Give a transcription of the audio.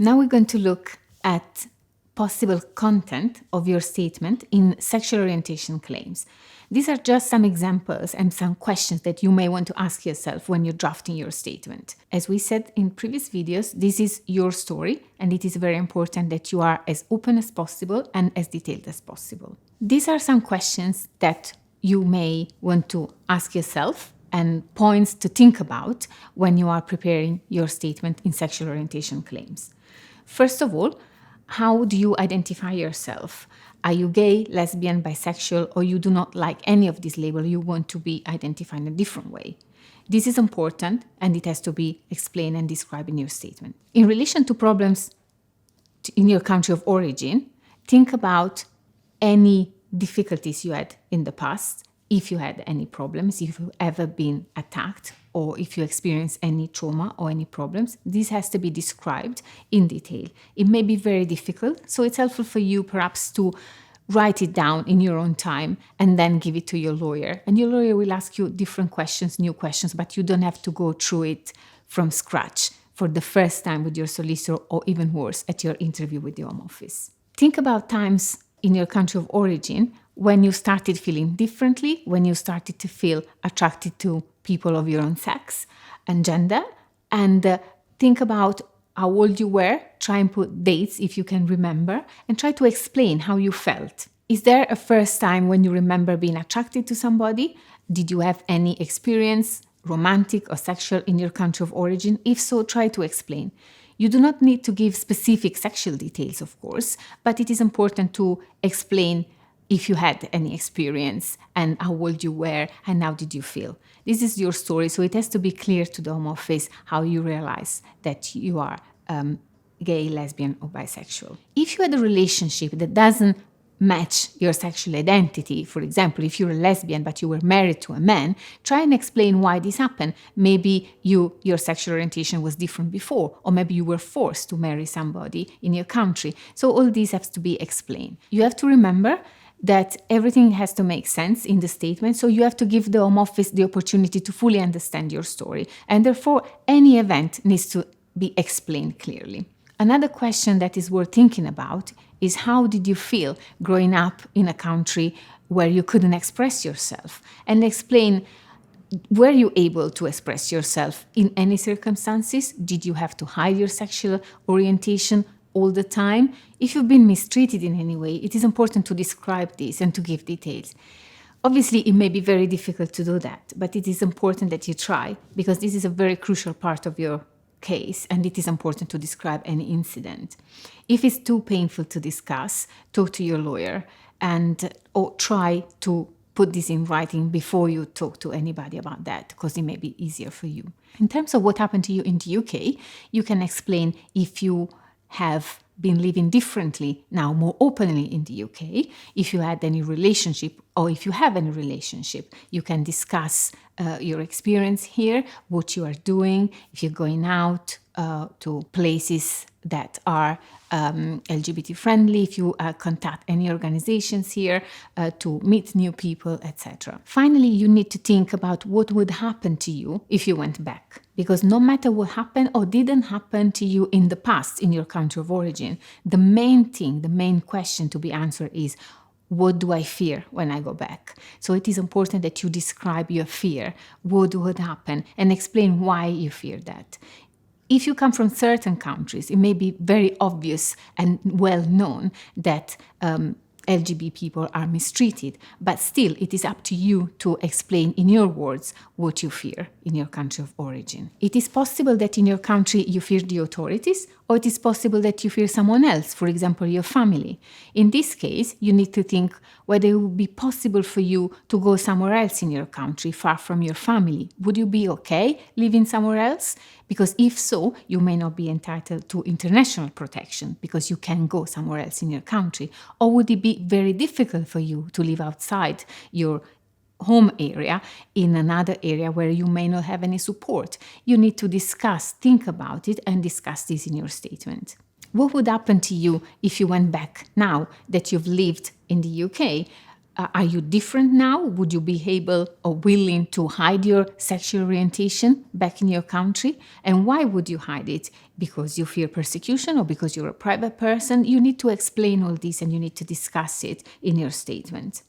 Now we're going to look at possible content of your statement in sexual orientation claims. These are just some examples and some questions that you may want to ask yourself when you're drafting your statement. As we said in previous videos, this is your story, and it is very important that you are as open as possible and as detailed as possible. These are some questions that you may want to ask yourself and points to think about when you are preparing your statement in sexual orientation claims. First of all, how do you identify yourself? Are you gay, lesbian, bisexual, or you do not like any of these labels? You want to be identified in a different way? This is important, and it has to be explained and described in your statement. In relation to problems in your country of origin, think about any difficulties you had in the past, if you had any problems, if you've ever been attacked, or if you experience any trauma or any problems. This has to be described in detail. It may be very difficult, so it's helpful for you perhaps to write it down in your own time and then give it to your lawyer. And your lawyer will ask you different questions, new questions, but you don't have to go through it from scratch for the first time with your solicitor, or even worse, at your interview with the Home Office. Think about times in your country of origin when you started feeling differently, when you started to feel attracted to people of your own sex and gender, and think about how old you were. Try and put dates if you can remember, and try to explain how you felt. Is there a first time when you remember being attracted to somebody? Did you have any experience, romantic or sexual, in your country of origin? If so, try to explain. You do not need to give specific sexual details, of course, but it is important to explain if you had any experience and how old you were and how did you feel. This is your story, so it has to be clear to the Home Office how you realize that you are gay, lesbian, or bisexual. If you had a relationship that doesn't match your sexual identity, for example, if you're a lesbian but you were married to a man, try and explain why this happened. Maybe your sexual orientation was different before, or maybe you were forced to marry somebody in your country. So all these have to be explained. You have to remember that everything has to make sense in the statement, so you have to give the Home Office the opportunity to fully understand your story, and therefore any event needs to be explained clearly. Another question that is worth thinking about is, how did you feel growing up in a country where you couldn't express yourself? And explain, were you able to express yourself in any circumstances? Did you have to hide your sexual orientation all the time? If you've been mistreated in any way, it is important to describe this and to give details. Obviously, it may be very difficult to do that, but it is important that you try, because this is a very crucial part of your case, and it is important to describe any incident. If it's too painful to discuss, talk to your lawyer or try to put this in writing before you talk to anybody about that, because it may be easier for you. In terms of what happened to you in the UK, you can explain if you have been living differently now, more openly in the UK. If you had any relationship, or if you have any relationship, you can discuss your experience here, what you are doing, if you're going out to places that are LGBT friendly, if you contact any organizations here to meet new people, etc. Finally, you need to think about what would happen to you if you went back. Because no matter what happened or didn't happen to you in the past in your country of origin, the main question to be answered is, what do I fear when I go back? So it is important that you describe your fear, what would happen, and explain why you fear that. If you come from certain countries, it may be very obvious and well known that LGBT people are mistreated, but still it is up to you to explain in your words what you fear in your country of origin. It is possible that in your country you fear the authorities, or it is possible that you fear someone else, for example, your family. In this case, you need to think whether it would be possible for you to go somewhere else in your country, far from your family. Would you be okay living somewhere else? Because if so, you may not be entitled to international protection because you can go somewhere else in your country. Or would it be very difficult for you to live outside your home area in another area where you may not have any support? You need to think about it and discuss this in your statement. What would happen to you if you went back now that you've lived in the UK? Are you different now? Would you be able or willing to hide your sexual orientation back in your country? And why would you hide it? Because you fear persecution or because you're a private person? You need to explain all this and you need to discuss it in your statement.